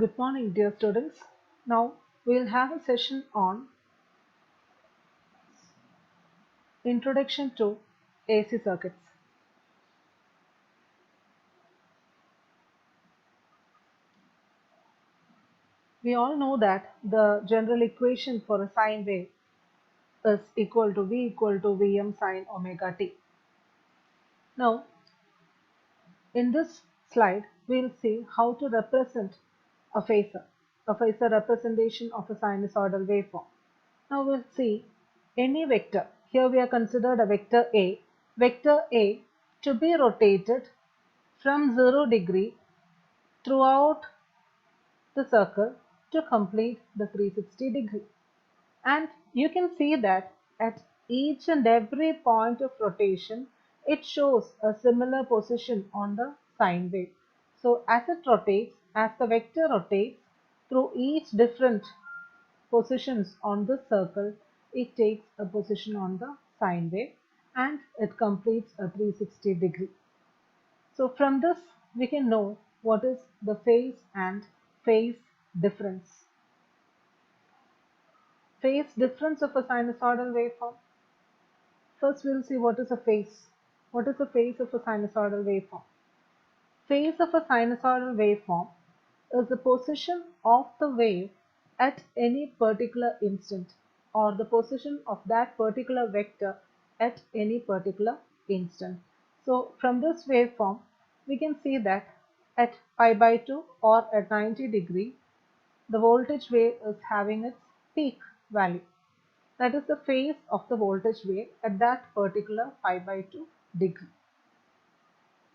Good morning, dear students. Now we'll have a session on Introduction to AC Circuits. We all know that the general equation for a sine wave is equal to V equal to Vm sine omega t. Now, in this slide, we'll see how to represent a phasor representation of a sinusoidal waveform. Now we'll see any vector. Here we are considered a vector A. Vector A to be rotated from 0 degree throughout the circle to complete the 360 degree. And you can see that at each and every point of rotation, it shows a similar position on the sine wave. So as it rotates, as the vector rotates through each different positions on the circle, it takes a position on the sine wave and it completes a 360 degree. So from this we can know what is the phase and phase difference. Phase difference of a sinusoidal waveform. First we'll see what is a phase. What is the phase of a sinusoidal waveform? Phase of a sinusoidal waveform is the position of the wave at any particular instant, or the position of that particular vector at any particular instant. So from this waveform, we can see that at pi by 2 or at 90 degree, the voltage wave is having its peak value. That is the phase of the voltage wave at that particular pi by 2 degree.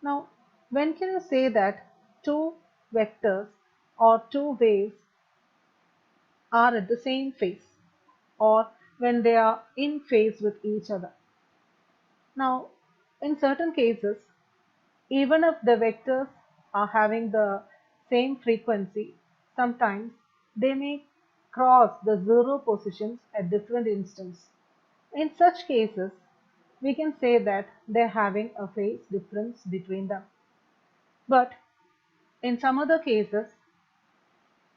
Now, when can you say that two vectors or two waves are at the same phase, or when they are in phase with each other? Now, in certain cases, even if the vectors are having the same frequency, sometimes they may cross the zero positions at different instants. In such cases, we can say that they're having a phase difference between them. But in some other cases,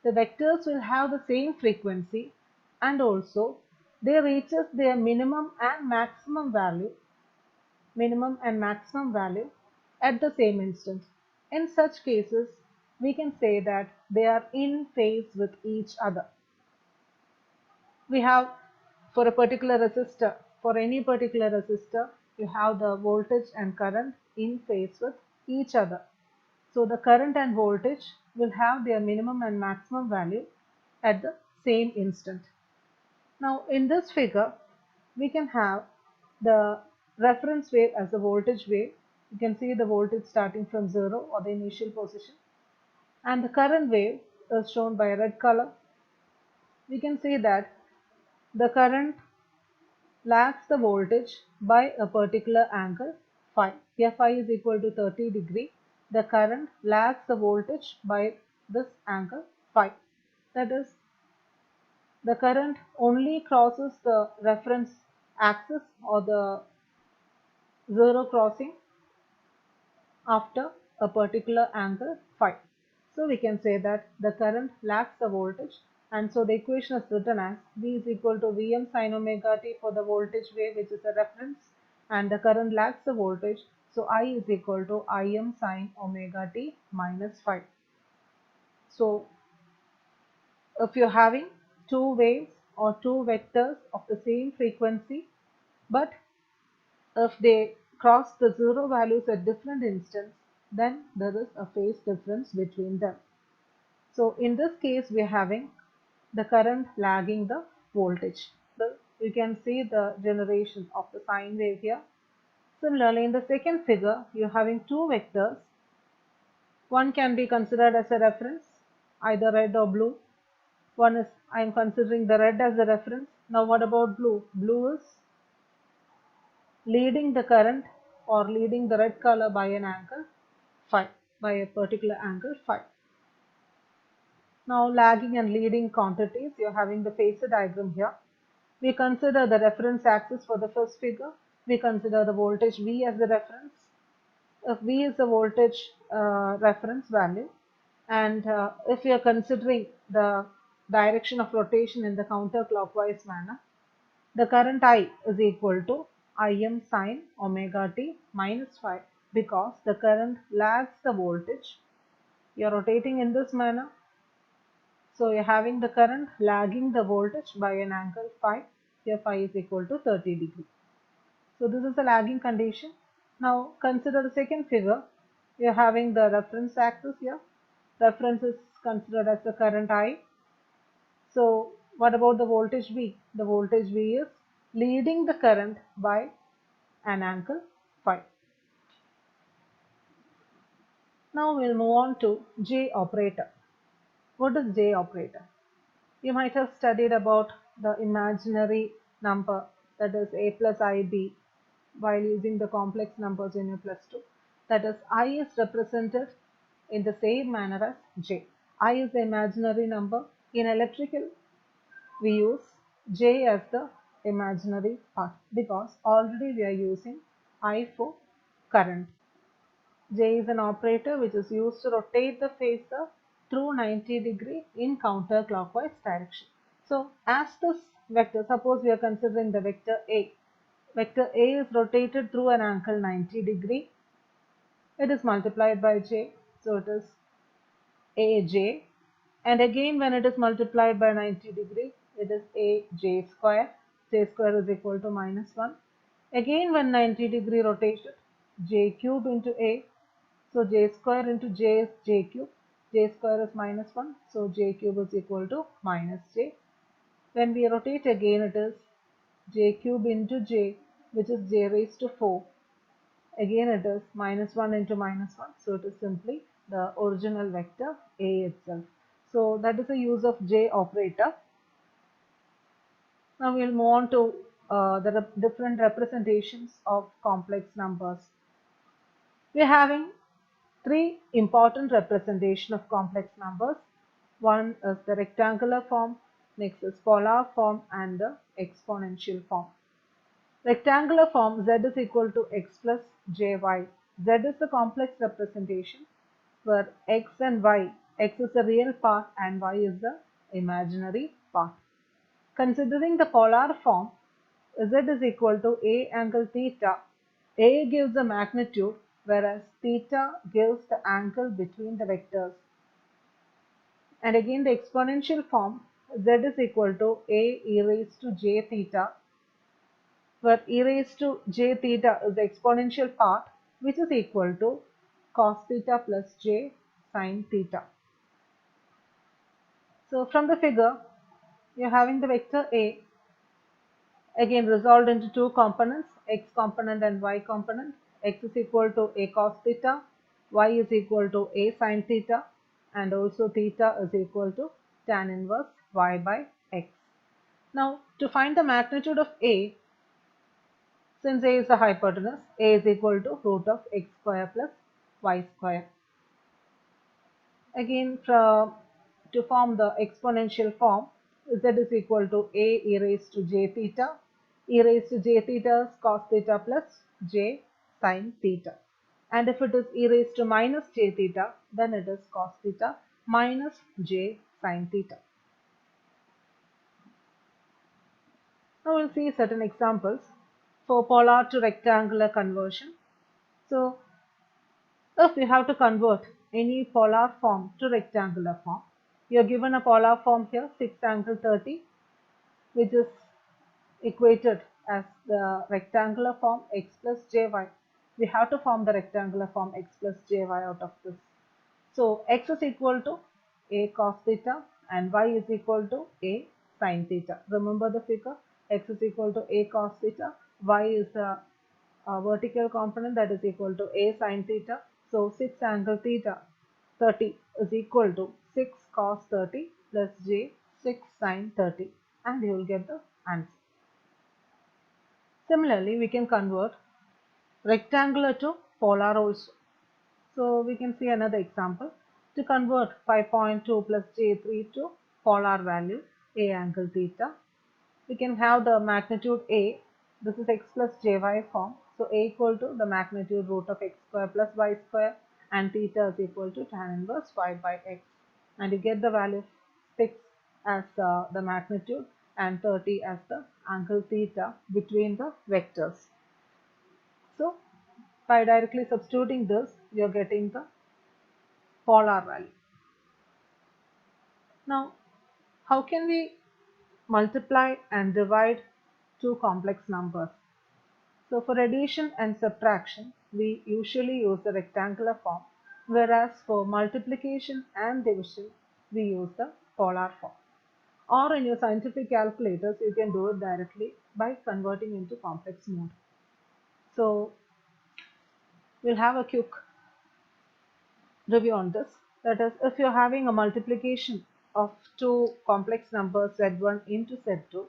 the vectors will have the same frequency and also they reaches their minimum and maximum value at the same instant. In such cases, we can say that they are in phase with each other. We have for a particular resistor, for any particular resistor, you have the voltage and current in phase with each other. So the current and voltage will have their minimum and maximum value at the same instant. Now in this figure, we can have the reference wave as the voltage wave. You can see the voltage starting from 0 or the initial position, and the current wave is shown by a red color. We can see that the current lags the voltage by a particular angle phi. Here phi is equal to 30 degree. The current lags the voltage by this angle phi. That is, the current only crosses the reference axis or the zero crossing after a particular angle phi. So we can say that the current lags the voltage, and so the equation is written as V is equal to Vm sin omega t for the voltage wave which is a reference, and the current lags the voltage, so I is equal to Im sin omega t minus phi. So if you're having two waves or two vectors of the same frequency, but if they cross the zero values at different instants, then there is a phase difference between them. So in this case, we are having the current lagging the voltage. So you can see the generation of the sine wave here. Similarly, in the second figure, you're having two vectors. One can be considered as a reference, either red or blue. One is, I am considering the red as the reference. Now what about blue? Blue is leading the current or leading the red color by an angle phi, by a particular angle phi. Now lagging and leading quantities, you're having the phasor diagram here. We consider the reference axis for the first figure. We consider the voltage V as the reference. If V is the voltage reference value, And if we are considering the direction of rotation in the counterclockwise manner, the current I is equal to Im sine omega t minus phi, because the current lags the voltage. You are rotating in this manner, so you're having the current lagging the voltage by an angle phi. Here phi is equal to 30 degree. So this is the lagging condition. Now consider the second figure. You're having the reference axis here. Reference is considered as the current I. So what about the voltage V? The voltage V is leading the current by an angle phi. Now we'll move on to J operator. What is J operator? You might have studied about the imaginary number, that is a plus ib, while using the complex numbers in your plus 2. That is, I is represented in the same manner as j. I is the imaginary number. In electrical, we use j as the imaginary part because already we are using I for current. J is an operator which is used to rotate the phasor through 90-degree in counterclockwise direction. So as this vector, suppose we are considering the vector A. Vector A is rotated through an angle 90-degree. It is multiplied by J. So it is AJ. And again when it is multiplied by 90-degree, it is AJ square. J square is equal to minus 1. Again when 90-degree rotation, J cube into A. So j square into j is j cube. J square is minus 1. So j cube is equal to minus j. When we rotate again, it is j cube into j, which is j raised to 4. Again it is minus 1 into minus 1. So it is simply the original vector A itself. So that is the use of j operator. Now we will move on to the different representations of complex numbers. We are having three important representation of complex numbers. One is the rectangular form, next is polar form, and the exponential form. Rectangular form, z is equal to x plus jy. Z is the complex representation where x and y, x is the real part and y is the imaginary part. Considering the polar form, z is equal to a angle theta. A gives the magnitude, whereas theta gives the angle between the vectors. And again the exponential form, z is equal to a e raised to j theta, where e raised to j theta is the exponential part, which is equal to cos theta plus j sin theta. So from the figure, you're having the vector A again resolved into two components, x component and y component. X is equal to a cos theta, y is equal to a sin theta, and also theta is equal to tan inverse y by x. Now to find the magnitude of A, since A is the hypotenuse, A is equal to root of x square plus y square. Again to form the exponential form, z is equal to a e raised to j theta. E raised to j theta is cos theta plus j sin theta. And if it is e raised to minus j theta, then it is cos theta minus j sin theta. Now we'll see certain examples for polar to rectangular conversion. So if you have to convert any polar form to rectangular form, you are given a polar form here, 6 angle 30, which is equated as the rectangular form x plus jy. We have to form the rectangular form x plus jy out of this. So x is equal to a cos theta and y is equal to a sin theta. Remember the figure, x is equal to a cos theta, y is a vertical component, that is equal to a sin theta. So 6 angle theta 30 is equal to 6 cos 30 plus j 6 sin 30, and you will get the answer. Similarly, we can convert rectangular to polar also. So we can see another example. To convert 5.2 plus j3 to polar value a angle theta, we can have the magnitude a. This is x plus jy form. So a equal to the magnitude root of x square plus y square. and theta is equal to tan inverse 5 by x. And you get the value of 6 as the magnitude and 30 as the angle theta between the vectors. So by directly substituting this, you are getting the polar value. Now, how can we multiply and divide two complex numbers? So for addition and subtraction, we usually use the rectangular form, whereas for multiplication and division, we use the polar form. Or in your scientific calculators, you can do it directly by converting into complex mode. So we'll have a quick review on this. That is, if you're having a multiplication of two complex numbers z1 into z2,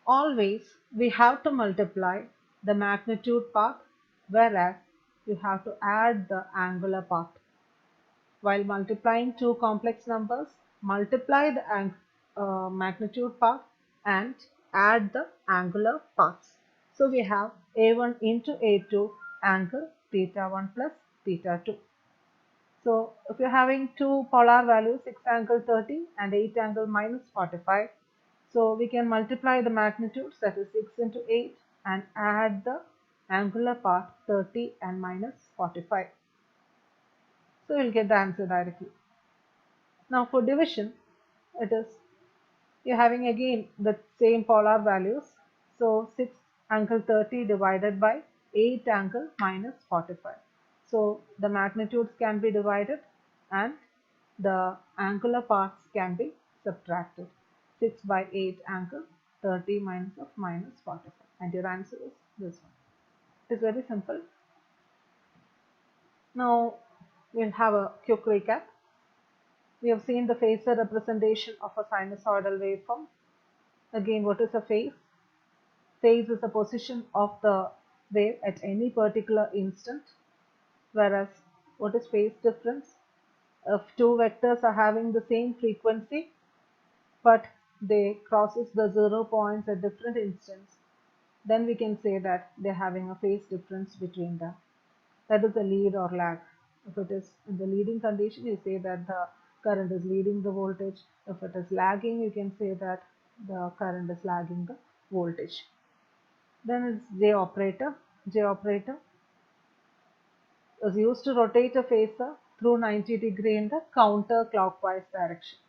always we have to multiply the magnitude part, whereas you have to add the angular part. While multiplying two complex numbers, multiply the magnitude part and add the angular parts. So we have a1 into a2 angle theta 1 plus theta 2. So if you're having two polar values, 6 angle 30 and 8 angle minus 45, so we can multiply the magnitudes, that is 6 into 8, and add the angular part 30 and minus 45. So we'll get the answer directly. Now for division, it is you're having again the same polar values. So 6 angle 30 divided by 8 angle minus 45. So the magnitudes can be divided and the angular parts can be subtracted. 6 by 8 angle 30 minus of minus 45, and your answer is this one. It is very simple. Now we'll have a quick recap. We have seen the phasor representation of a sinusoidal waveform. Again, what is a phase? Phase is the position of the wave at any particular instant, whereas what is phase difference? If two vectors are having the same frequency, but they crosses the 0 points at different instants, then we can say that they're having a phase difference between them. That is a lead or lag. If it is in the leading condition, you say that the current is leading the voltage. If it is lagging, you can say that the current is lagging the voltage. Then it's J operator. J operator is used to rotate a phasor through 90° in the counterclockwise direction.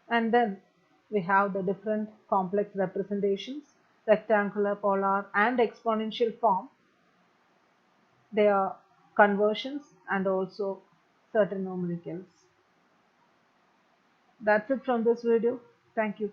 And then we have the different complex representations, rectangular, polar, and exponential form. They are conversions and also certain numericals. That's it from this video. Thank you.